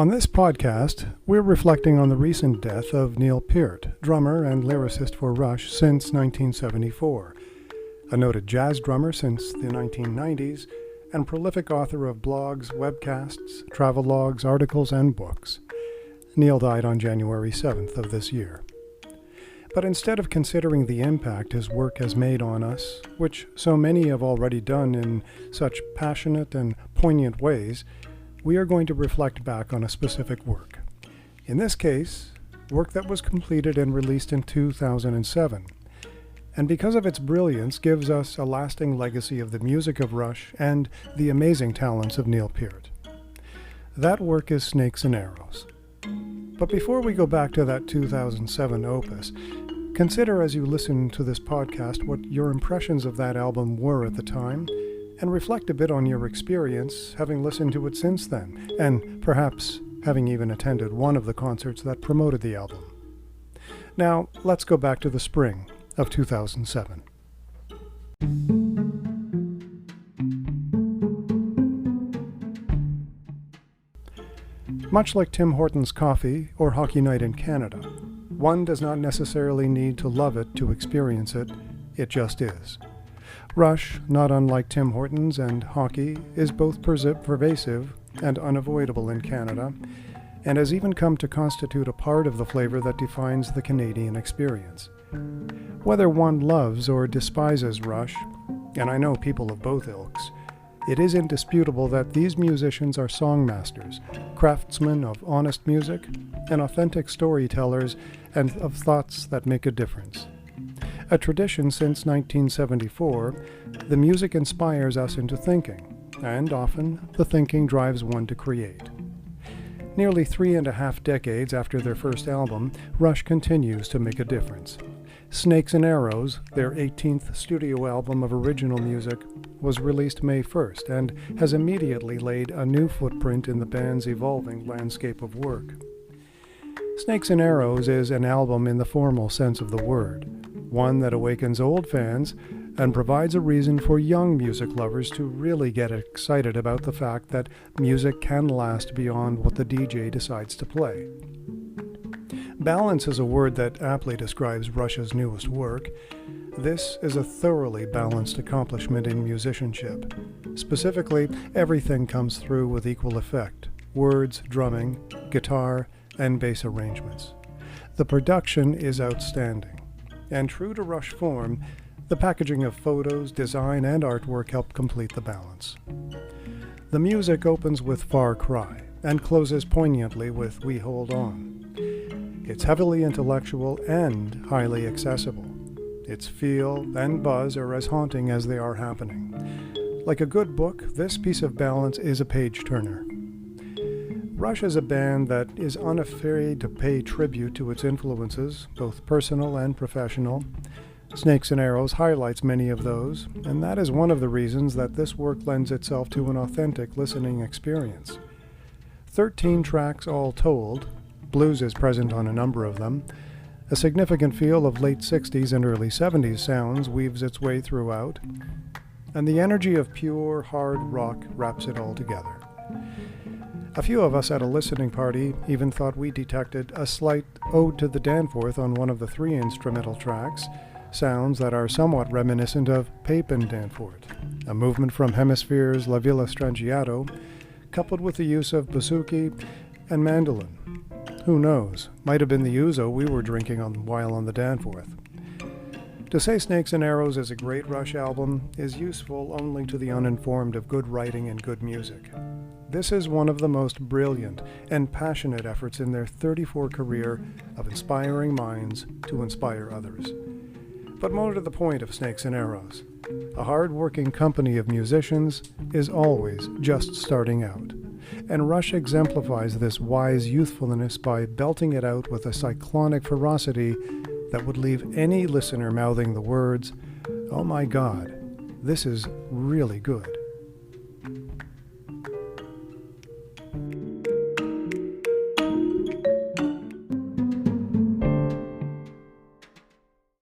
On this podcast, we're reflecting on the recent death of Neil Peart, drummer and lyricist for Rush since 1974, a noted jazz drummer since the 1990s, and prolific author of blogs, webcasts, travelogues, articles, and books. Neil died on January 7th of this year. But instead of considering the impact his work has made on us, which so many have already done in such passionate and poignant ways, we are going to reflect back on a specific work. In this case, work that was completed and released in 2007, and because of its brilliance gives us a lasting legacy of the music of Rush and the amazing talents of Neil Peart. That work is Snakes and Arrows. But before we go back to that 2007 opus, consider as you listen to this podcast what your impressions of that album were at the time, and reflect a bit on your experience having listened to it since then, and perhaps having even attended one of the concerts that promoted the album. Now, let's go back to the spring of 2007. Much like Tim Hortons coffee or hockey night in Canada, one does not necessarily need to love it to experience it, it just is. Rush, not unlike Tim Hortons and hockey, is both pervasive and unavoidable in Canada, and has even come to constitute a part of the flavor that defines the Canadian experience. Whether one loves or despises Rush, and I know people of both ilks, it is indisputable that these musicians are songmasters, craftsmen of honest music, and authentic storytellers and of thoughts that make a difference. A tradition since 1974, the music inspires us into thinking, and often the thinking drives one to create. Nearly 3.5 decades after their first album, Rush continues to make a difference. Snakes and Arrows, their 18th studio album of original music, was released May 1st and has immediately laid a new footprint in the band's evolving landscape of work. Snakes and Arrows is an album in the formal sense of the word, one that awakens old fans and provides a reason for young music lovers to really get excited about the fact that music can last beyond what the DJ decides to play. Balance is a word that aptly describes Rush's newest work. This is a thoroughly balanced accomplishment in musicianship. Specifically, everything comes through with equal effect: words, drumming, guitar, and bass arrangements. The production is outstanding, and true to Rush form, the packaging of photos, design, and artwork help complete the balance. The music opens with Far Cry and closes poignantly with We Hold On. It's heavily intellectual and highly accessible. Its feel and buzz are as haunting as they are happening. Like a good book, this piece of balance is a page-turner. Rush is a band that is unafraid to pay tribute to its influences, both personal and professional. Snakes and Arrows highlights many of those, and that is one of the reasons that this work lends itself to an authentic listening experience. 13 tracks all told, blues is present on a number of them, a significant feel of late 60s and early 70s sounds weaves its way throughout, and the energy of pure, hard rock wraps it all together. A few of us at a listening party even thought we detected a slight ode to the Danforth on one of the 3 instrumental tracks, sounds that are somewhat reminiscent of Papin Danforth, a movement from Hemisphere's La Villa Strangiato, coupled with the use of bouzouki and mandolin. Who knows, might have been the ouzo we were drinking while on the Danforth. To say Snakes and Arrows is a great Rush album is useful only to the uninformed of good writing and good music. This is one of the most brilliant and passionate efforts in their 34 career of inspiring minds to inspire others. But more to the point of Snakes and Arrows, a hard-working company of musicians is always just starting out, and Rush exemplifies this wise youthfulness by belting it out with a cyclonic ferocity that would leave any listener mouthing the words, "Oh my God, this is really good."